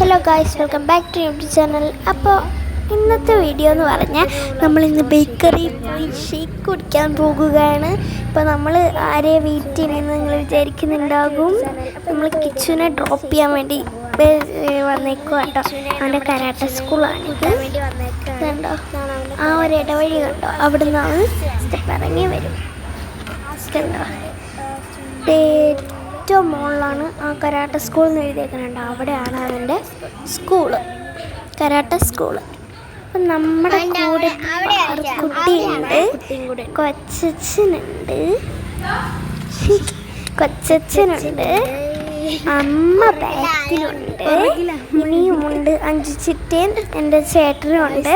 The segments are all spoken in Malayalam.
Hello guys, welcome back to YouTube channel. അപ്പോൾ ഇന്നത്തെ വീഡിയോ എന്ന് പറഞ്ഞാൽ നമ്മളിന്ന് ബേക്കറി പോയി ഷേക്ക് കുടിക്കാൻ പോകുകയാണ്. ഇപ്പോൾ നമ്മൾ ആരെയും വെയിറ്റ് ചെയ്യുന്നതെന്ന് നിങ്ങൾ വിചാരിക്കുന്നുണ്ടാകും. നമ്മൾ കിച്ചുവിനെ ഡ്രോപ്പ് ചെയ്യാൻ വേണ്ടി വന്നേക്കും കേട്ടോ. അവൻ്റെ കരാട്ടെ സ്കൂളാണിത്. കണ്ടോ, ആ ഒരു ഇടവഴി കണ്ടോ, അവിടെ നിന്നാണ് സ്റ്റെപ്പ് ഇറങ്ങി വരും. കണ്ടോ, ഏറ്റവും മുകളിലാണ് ആ കരാട്ടെ സ്കൂൾ എന്ന് എഴുതിയേക്കുന്നുണ്ട്. അവിടെയാണ് അവൻ്റെ സ്കൂള്, കരാട്ടെ സ്കൂള്. അപ്പം നമ്മുടെ കൂടെ കുട്ടിയുണ്ട്, കൊച്ചച്ഛനുണ്ട്, അമ്മ ബാക്കിലുണ്ട്, ഇനിയുമുണ്ട് 5 ചിറ്റയും എൻ്റെ ചേട്ടനും ഉണ്ട്.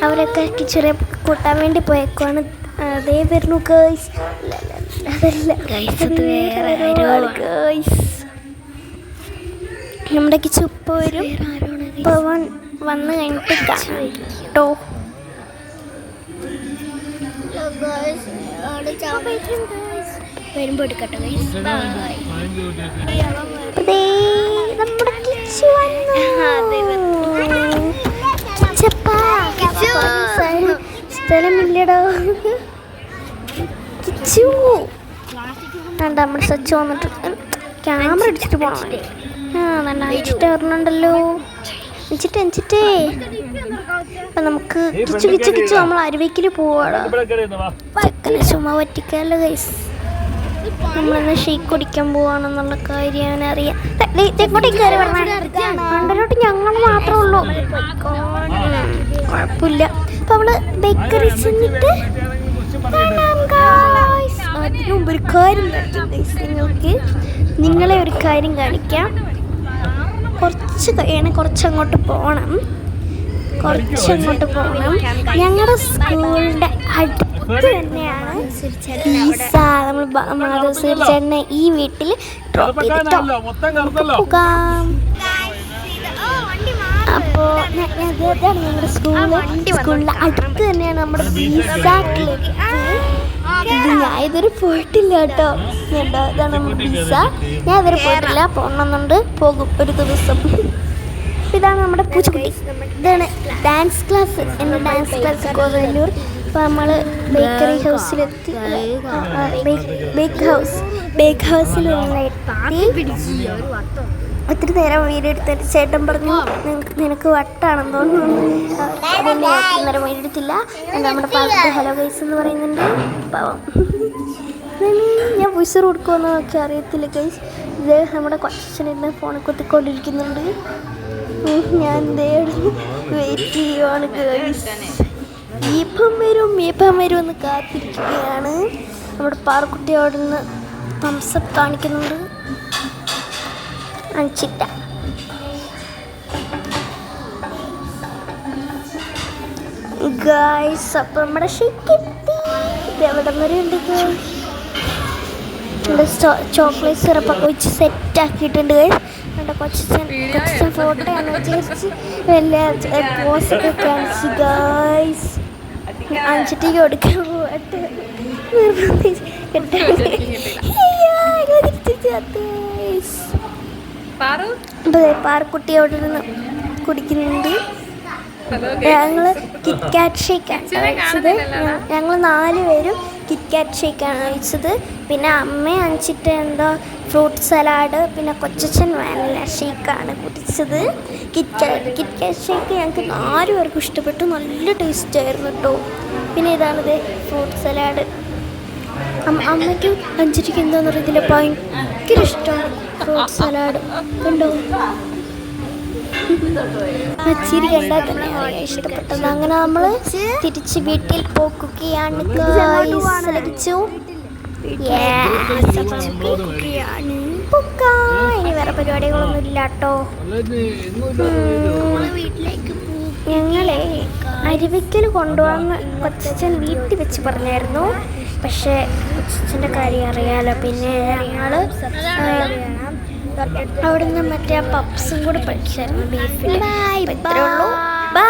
അവരൊക്കെ കിച്ചറെ കൂട്ടാൻ വേണ്ടി പോയേക്കുവാണ്. അതേ വരുന്നു ഗേയ്സ്. അതല്ല ഗേയ്സ്, നമ്മുടെ കിച്ചു ഇപ്പോൾ വരും. ഇപ്പോൾ വന്ന് കഴിഞ്ഞിട്ട് കേട്ടോ. വരുമ്പോൾ എടുക്കട്ടെ. നമ്മുടെ കിച്ചു സ്ഥലമില്ലടോ. കിച്ചു വേണ്ട, നമ്മുടെ സച്ച് വന്നിട്ട് ക്യാമറ അടിച്ചിട്ട് പോകണം. നല്ല അടിച്ചിട്ട് വരണുണ്ടല്ലോ. അഞ്ചിട്ടേ അപ്പം നമുക്ക് കിച്ചു നമ്മൾ അരുവിക്കിൽ പോവാടാ. ചെക്കനെ ചുമ്മാ പറ്റിക്കാല്ലോ ഗൈസ്. നമ്മളെന്ന് ഷേക്ക് കുടിക്കാൻ പോവാണെന്നുള്ള കാര്യം അവനറിയാം. പണ്ടരോട്ട് ഞങ്ങൾ മാത്രമേ ഉള്ളൂ, കുഴപ്പമില്ല. അപ്പം അവള് ബേക്കറി ചെന്നിട്ട് അതിന് മുമ്പ് ഒരു കാര്യം കാണിക്കാം ഗൈസ്. നിങ്ങളെ ഒരു കാര്യം കാണിക്കാം. കുറച്ചങ്ങോട്ട് പോകണം. ഞങ്ങളുടെ സ്കൂളിൻ്റെ അടുത്ത് തന്നെയാണ് ഈസ. നമ്മൾ മാധവ് ചേട്ടനെ ഈ വീട്ടിൽ ഡ്രോപ്പ് ചെയ്തിട്ടോ പോകാം. അപ്പോൾ ഞങ്ങളുടെ സ്കൂളിൻ്റെ അടുത്ത് തന്നെയാണ് നമ്മുടെ ഈസ. ഞാൻ ഇതുവരെ പോയിട്ടില്ല കേട്ടോ. ഇതാണ് നമ്മുടെ പിസ്സ. ഞാൻ ഇതുവരെ പോയിട്ടില്ല, പോകണമെന്നുണ്ട്, പോകും ഒരു ദിവസം. ഇതാണ് നമ്മുടെ പൂച്ചക്കുട്ടി. ഇതാണ് ഡാൻസ് ക്ലാസ്, എൻ്റെ ഡാൻസ് ക്ലാസ് കോതല്ലൂർ. അപ്പോൾ നമ്മൾ ബേക്കറി ഹൗസിലെത്തി. ബേക്ക് ഹൗസിൽ ഒത്തിരി നേരം വീടെടുത്തിട്ട് ചേട്ടൻ പറഞ്ഞു നിനക്ക് വട്ടാണെന്ന് തോന്നുന്നു. അതുകൊണ്ട് ഒത്തിരി നേരം വീടെടുത്തില്ല. നമ്മുടെ പാർട്ടി ഹലോ ഗൈസ് എന്ന് പറയുന്നുണ്ട്. പാവം, ഞാൻ വോയിസ് കൊടുക്കുമെന്നൊക്കെ അറിയത്തില്ല ഗൈസ്. ഇത് നമ്മുടെ കൊച്ചച്ഛനിരുന്ന് ഫോണിൽ കുത്തിക്കൊണ്ടിരിക്കുന്നുണ്ട്. ഞാൻ വെയിറ്റ് ചെയ്യുവാണ് ഗൈസ്. ഇപ്പം വരും എന്ന് കാത്തിരിക്കുകയാണ്. നമ്മുടെ പാറക്കുട്ടി അവിടെ നിന്ന് തംസപ്പ് കാണിക്കുന്നുണ്ട്. അഞ്ചിട്ട ഗൈസ്. അപ്പം നമ്മുടെ ഷേക്ക് എത്തി. ഇത് എവിടം വരെ ഉണ്ട് ഗൈസ്. ചോക്ലേറ്റ് സിറപ്പൊക്കെ വെച്ച് സെറ്റാക്കിയിട്ടുണ്ട് ഗൈസ്. എൻ്റെ കൊച്ചച്ഛൻ ഫോട്ടോയാണ് വിചാരിച്ച് വലിയ പോസൊക്കെ കാണിച്ച് ഗൈസ്. അഞ്ചിട്ടേക്ക് കൊടുക്കാൻ പോകട്ടെ. പാറക്കുട്ടി അവിടെ നിന്ന് കുടിക്കുന്നുണ്ട്. ഞങ്ങൾ കിറ്റ്കാറ്റ് ഷേക്കാണ് കഴിച്ചത്. ഞങ്ങൾ 4 പേരും കിറ്റ്കാറ്റ് ഷേക്കാണ് കഴിച്ചത്. പിന്നെ അമ്മയും അഞ്ചിട്ട് എന്തോ ഫ്രൂട്ട് സലാഡ്, പിന്നെ കൊച്ചച്ഛൻ വാനില ഷേക്കാണ് കുടിച്ചത്. കിറ്റ്കാറ്റ് ഷേക്ക് ഞങ്ങൾക്ക് 4 പേർക്കും ഇഷ്ടപ്പെട്ടു. നല്ല ടേസ്റ്റ് ആയിരുന്നു കേട്ടോ. പിന്നെ ഇതാണിത് ഫ്രൂട്ട് സലാഡ്. അമ്മയ്ക്കും അഞ്ചിരിക്കും എന്താണെന്ന് അറിയത്തില്ല, ഭയങ്കര ഇഷ്ടമാണ് ഫ്രൂട്ട് സലാഡ്. കണ്ടോ, ചിരി കണ്ടാൽ തന്നെ ഇഷ്ടപ്പെട്ടത്. അങ്ങനെ നമ്മൾ തിരിച്ച് വീട്ടിൽ പോകുകയാണ്. ഇനി വേറെ പരിപാടികളൊന്നും ഇല്ല കേട്ടോ. ഞങ്ങളെ അരുവിക്കൽ കൊണ്ടുപോകാൻ കൊച്ചച്ഛൻ വീട്ടിൽ വെച്ച് പറഞ്ഞായിരുന്നു. പക്ഷേ കൊച്ചച്ഛൻ്റെ കാര്യം അറിയാലോ. പിന്നെ ഞങ്ങൾ അവിടെ നിന്ന് മറ്റേ ആ പപ്സും കൂടെ പഠിച്ചായിരുന്നു ബീഫിൽ. ഇത്രേ ഉള്ളൂ. ബൈ.